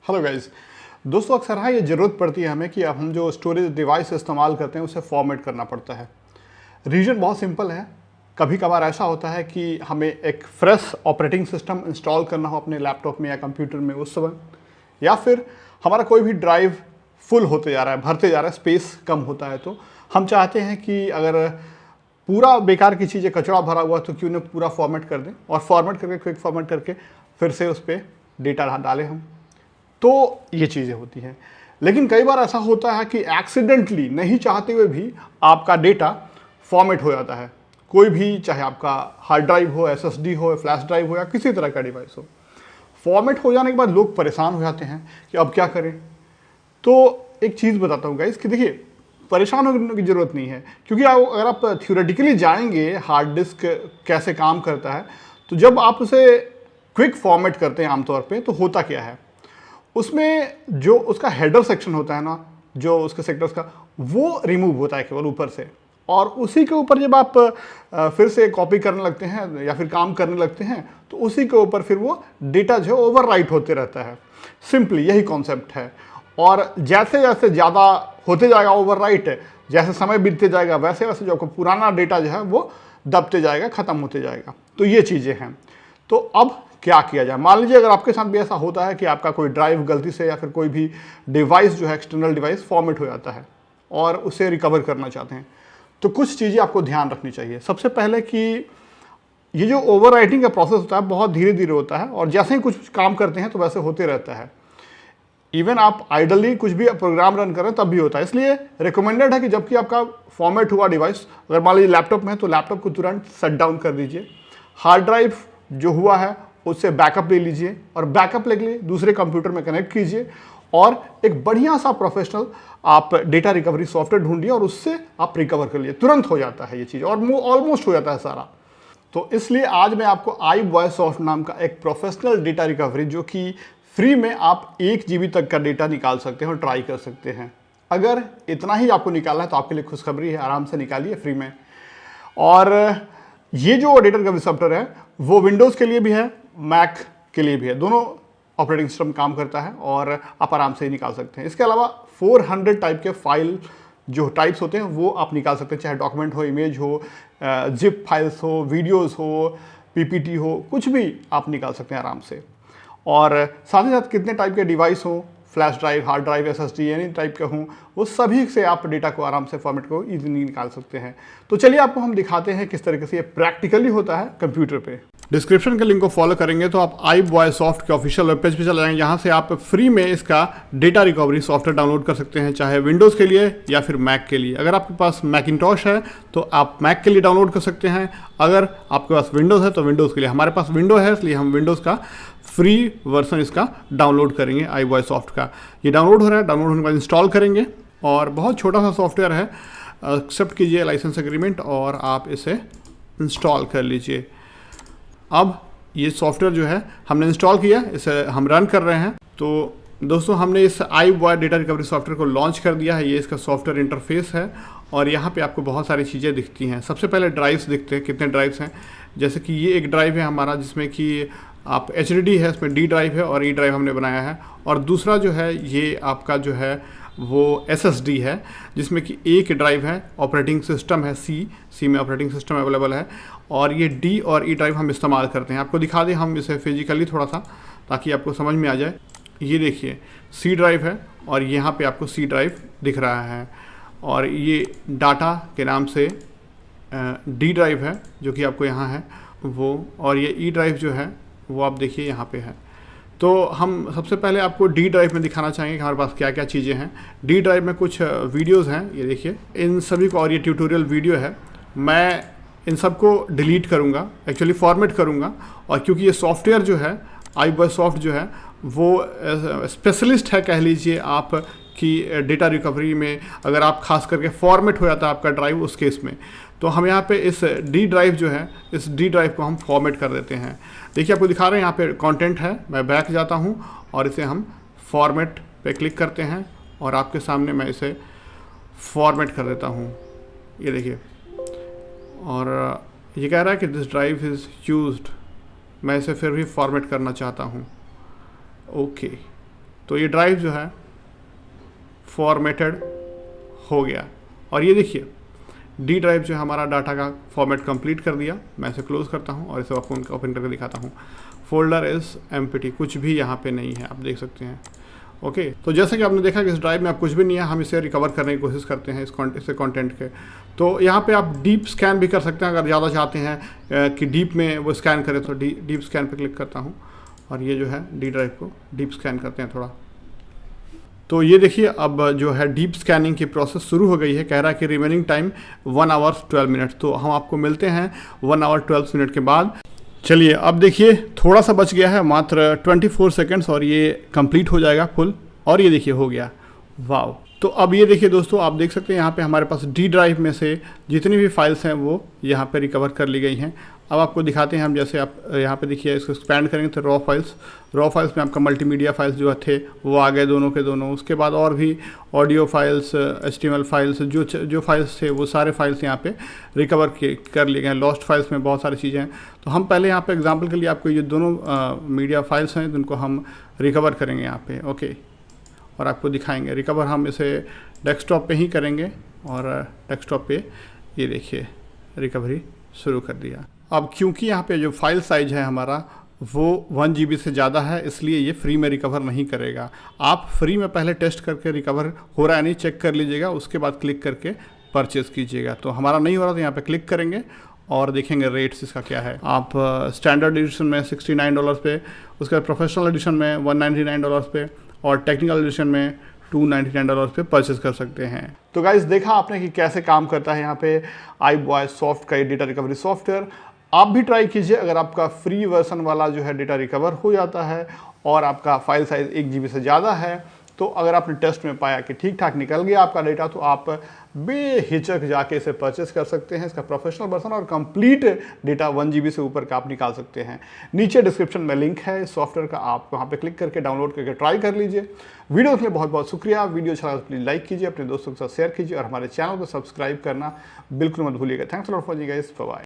Hello guys. दोस्तों अक्सर हाँ ये ज़रूरत पड़ती है हमें कि अब हम जो स्टोरेज डिवाइस इस्तेमाल करते हैं उसे फॉर्मेट करना पड़ता है। रीज़न बहुत सिंपल है। कभी कभार ऐसा होता है कि हमें एक फ्रेश ऑपरेटिंग सिस्टम इंस्टॉल करना हो अपने लैपटॉप में या कंप्यूटर में उस समय, या फिर हमारा कोई भी ड्राइव फुल होते जा रहा है, भरते जा रहा है, स्पेस कम होता है, तो हम चाहते हैं कि अगर पूरा बेकार की चीज़ें कचरा भरा हुआ तो क्यों ना पूरा फॉर्मेट कर दें और फॉर्मेट करके क्विक फॉर्मेट करके फिर से उस पर डेटा डालें हम। तो ये चीज़ें होती हैं। लेकिन कई बार ऐसा होता है कि एक्सीडेंटली नहीं चाहते हुए भी आपका डेटा फॉर्मेट हो जाता है। कोई भी, चाहे आपका हार्ड ड्राइव हो, एसएसडी हो, फ्लैश ड्राइव हो या किसी तरह का डिवाइस हो, फॉर्मेट हो जाने के बाद लोग परेशान हो जाते हैं कि अब क्या करें। तो एक चीज़ बताता हूँ गाइस कि देखिए, परेशान होने की ज़रूरत नहीं है, क्योंकि अगर आप थ्योरेटिकली जाएंगे हार्ड डिस्क कैसे काम करता है, तो जब आप उसे क्विक फॉर्मेट करते हैं आमतौर पे, तो होता क्या है, उसमें जो उसका हेडर सेक्शन होता है ना, जो उसके सेक्टर्स का, वो रिमूव होता है केवल ऊपर से, और उसी के ऊपर जब आप फिर से कॉपी करने लगते हैं या फिर काम करने लगते हैं, तो उसी के ऊपर फिर वो डेटा जो है ओवरराइट होते रहता है। सिंपली यही कॉन्सेप्ट है। और जैसे जैसे ज़्यादा होते जाएगा ओवरराइट, जैसे समय बीतते जाएगा, वैसे वैसे जो आपको पुराना डेटा जो है वो दबते जाएगा, ख़त्म होते जाएगा। तो ये चीज़ें हैं। तो अब क्या किया जाए? मान लीजिए अगर आपके साथ भी ऐसा होता है कि आपका कोई ड्राइव गलती से या फिर कोई भी डिवाइस जो है, एक्सटर्नल डिवाइस, फॉर्मेट हो जाता है और उसे रिकवर करना चाहते हैं, तो कुछ चीज़ें आपको ध्यान रखनी चाहिए। सबसे पहले कि ये जो ओवरराइटिंग का प्रोसेस होता है बहुत धीरे धीरे होता है, और जैसे ही कुछ काम करते हैं तो वैसे होते रहता है। इवन आप आइडली कुछ भी प्रोग्राम रन करें तब भी होता है। इसलिए रिकमेंडेड है कि जबकि आपका फॉर्मेट हुआ डिवाइस, अगर मान लीजिए लैपटॉप में है तो लैपटॉप को तुरंत शट डाउन कर दीजिए। हार्ड ड्राइव जो हुआ है उससे बैकअप ले लीजिए, और बैकअप लेके लिए दूसरे कंप्यूटर में कनेक्ट कीजिए, और एक बढ़िया सा प्रोफेशनल आप डेटा रिकवरी सॉफ्टवेयर ढूंढिए और उससे आप रिकवर कर लिए। तुरंत हो जाता है ये चीज़, और ऑलमोस्ट हो जाता है सारा। तो इसलिए आज मैं आपको iVoiceSoft नाम का एक प्रोफेशनल डेटा रिकवरी, जो कि फ्री में आप 1 GB तक का डेटा निकाल सकते हैं और ट्राई कर सकते हैं। अगर इतना ही आपको निकालना है तो आपके लिए खुशखबरी है, आराम से निकालिए फ्री में। और ये जो डेटा रिकवरी सॉफ्टवेयर है वो विंडोज़ के लिए भी है, मैक के लिए भी है, दोनों ऑपरेटिंग सिस्टम काम करता है और आप आराम से ही निकाल सकते हैं। इसके अलावा 400 टाइप के फाइल जो टाइप्स होते हैं वो आप निकाल सकते हैं, चाहे डॉक्यूमेंट हो, इमेज हो, जिप फाइल्स हो, वीडियोस हो, पीपीटी हो, कुछ भी आप निकाल सकते हैं आराम से। और साथ ही साथ कितने टाइप के डिवाइस हो, flash drive, hard drive, SSD, any type के हों, वो सभी से आप डेटा को आराम से फॉर्मेट को ईजिली निकाल सकते हैं। तो चलिए आपको हम दिखाते हैं किस तरीके से ये प्रैक्टिकली होता है कंप्यूटर पे। डिस्क्रिप्शन के लिंक को फॉलो करेंगे तो आप iVoiceSoft के ऑफिशियल वेब पेज पे चले जाएंगे, जहाँ से आप फ्री में इसका डेटा रिकवरी सॉफ्टवेयर डाउनलोड कर सकते हैं, चाहे विंडोज़ के लिए या फिर मैक के लिए। अगर आपके पास मैकिंटॉश है तो आप मैक के लिए डाउनलोड कर सकते हैं, अगर आपके पास विंडोज़ है तो विंडोज़ के लिए। हमारे पास विंडो है, इसलिए हम विंडोज़ का फ्री वर्जन इसका डाउनलोड करेंगे iVoiceSoft का। ये डाउनलोड हो रहा है, डाउनलोड होने के बाद इंस्टॉल करेंगे, और बहुत छोटा सा सॉफ्टवेयर है। एक्सेप्ट कीजिए लाइसेंस एग्रीमेंट और आप इसे इंस्टॉल कर लीजिए। अब ये सॉफ्टवेयर जो है हमने इंस्टॉल किया, इसे हम रन कर रहे हैं। तो दोस्तों हमने इस iVoice डेटा रिकवरी सॉफ्टवेयर को लॉन्च कर दिया है। ये इसका सॉफ्टवेयर इंटरफेस है, और यहाँ पे आपको बहुत सारी चीज़ें दिखती हैं। सबसे पहले ड्राइव्स दिखते हैं, कितने ड्राइव्स हैं। जैसे कि ये एक ड्राइव है हमारा, जिसमें कि आप HDD है, इसमें D ड्राइव है और E ड्राइव हमने बनाया है। और दूसरा जो है ये आपका जो है वो SSD है, जिसमें कि एक ड्राइव है, ऑपरेटिंग सिस्टम है, C में ऑपरेटिंग सिस्टम अवेलेबल है। और ये D और E ड्राइव हम इस्तेमाल करते हैं। आपको दिखा दें हम इसे फिजिकली थोड़ा सा, ताकि आपको समझ में आ जाए। ये देखिए C ड्राइव है, और यहाँ पे आपको C ड्राइव दिख रहा है, और ये डाटा के नाम से D ड्राइव है जो कि आपको यहाँ है वो, और ये E ड्राइव जो है वो आप देखिए यहाँ पे है। तो हम सबसे पहले आपको D ड्राइव में दिखाना चाहेंगे कि हमारे पास क्या क्या चीज़ें हैं। D ड्राइव में कुछ वीडियोज़ हैं, ये देखिए इन सभी को, और ये ट्यूटोरियल वीडियो है। मैं इन सब को डिलीट करूँगा, एक्चुअली फॉर्मेट करूँगा। और क्योंकि ये सॉफ्टवेयर जो है iVoiceSoft जो है वो स्पेशलिस्ट है, कह लीजिए आप, कि डेटा रिकवरी में अगर आप खास करके फॉर्मेट हो जाता है आपका ड्राइव उस केस में, तो हम यहाँ पे इस D ड्राइव जो है, इस D ड्राइव को हम फॉर्मेट कर देते हैं। देखिए आपको दिखा रहे हैं यहाँ पे कंटेंट है। मैं बैक जाता हूँ और इसे हम फॉर्मेट पे क्लिक करते हैं, और आपके सामने मैं इसे फॉर्मेट कर देता हूँ। ये देखिए, और ये कह रहा है कि दिस ड्राइव इज़ यूज्ड। मैं इसे फिर भी फॉर्मेट करना चाहता हूँ। ओके, तो ये ड्राइव जो है फॉर्मेटेड हो गया। और ये देखिए डी ड्राइव जो है हमारा डाटा का फॉर्मेट कंप्लीट कर दिया। मैं इसे क्लोज करता हूँ और इसे ओपन करके दिखाता हूँ। फोल्डर इज़ एम्प्टी, कुछ भी यहाँ पे नहीं है, आप देख सकते हैं। ओके, तो जैसे कि आपने देखा कि इस ड्राइव में आप कुछ भी नहीं है, हम इसे रिकवर करने की कोशिश करते हैं इस कंटेंट के। तो यहाँ पे आप डीप स्कैन भी कर सकते हैं अगर ज़्यादा चाहते हैं कि डीप में वो स्कैन करें, तो डीप स्कैन पे क्लिक करता हूँ और ये जो है डी ड्राइव को डीप स्कैन करते हैं थोड़ा। तो ये देखिए अब जो है डीप स्कैनिंग की प्रोसेस शुरू हो गई है। कह रहा है कि रिमेनिंग टाइम 1 आवर 12 मिनट। तो हम आपको मिलते हैं 1 आवर 12 मिनट के बाद। चलिए अब देखिए थोड़ा सा बच गया है, मात्र 24 सेकंड्स और ये कंप्लीट हो जाएगा फुल। और ये देखिए हो गया, वाह। तो अब ये देखिए दोस्तों, आप देख सकते हैं यहाँ पे हमारे पास डी ड्राइव में से जितनी भी फाइल्स हैं वो यहाँ पे रिकवर कर ली गई हैं। अब आपको दिखाते हैं हम, जैसे आप यहाँ पे देखिए इसको एक्सपैंड करेंगे तो रॉ फाइल्स में आपका मल्टीमीडिया फाइल्स जो थे वो आ गए दोनों के दोनों। उसके बाद और भी ऑडियो फाइल्स, HTML फाइल्स, जो फाइल्स थे वो सारे फाइल्स यहाँ पे रिकवर कर लिए गए हैं। लॉस्ट फाइल्स में बहुत सारी चीज़ें हैं। तो हम पहले यहाँ पे एग्जांपल के लिए आपको ये दोनों मीडिया फाइल्स हैं जिनको हम रिकवर करेंगे यहाँ पे। ओके, और आपको दिखाएंगे रिकवर हम इसे डेस्कटॉप पे ही करेंगे और डेस्कटॉप पे ये देखिए रिकवरी शुरू कर दिया। अब क्योंकि यहाँ पे जो फाइल साइज है हमारा वो 1 GB से ज़्यादा है, इसलिए ये फ्री में रिकवर नहीं करेगा। आप फ्री में पहले टेस्ट करके रिकवर हो रहा है नहीं चेक कर लीजिएगा, उसके बाद क्लिक करके परचेज़ कीजिएगा। तो हमारा नहीं हो रहा तो यहाँ पे क्लिक करेंगे और देखेंगे रेट्स इसका क्या है। आप स्टैंडर्ड एडिशन में $69 पे, उसके बाद प्रोफेशनल एडिशन में $199 पे और टेक्निकल एडिशन में $299 पे परचेज कर सकते हैं। तो गाइस देखा आपने कि कैसे काम करता है यहाँ पे iBoy का ये डेटा रिकवरी सॉफ्टवेयर। आप भी ट्राई कीजिए। अगर आपका फ्री वर्जन वाला जो है डेटा रिकवर हो जाता है और आपका फाइल साइज 1 GB से ज़्यादा है, तो अगर आपने टेस्ट में पाया कि ठीक ठाक निकल गया आपका डेटा, तो आप बेहिचक जाके इसे परचेस कर सकते हैं। इसका प्रोफेशनल वर्जन और कंप्लीट डेटा 1 GB से ऊपर का आप निकाल सकते हैं। नीचे डिस्क्रिप्शन में लिंक है इस सॉफ्टवेयर का, आप वहाँ पे क्लिक करके डाउनलोड करके ट्राई कर लीजिए। वीडियो के लिए बहुत बहुत शुक्रिया। वीडियो अच्छा लगा तो प्लीज़ लाइक कीजिए, अपने दोस्तों के साथ शेयर कीजिए और हमारे चैनल को सब्सक्राइब करना बिल्कुल मत भूलिएगा। Thanks for watching guys, bye bye.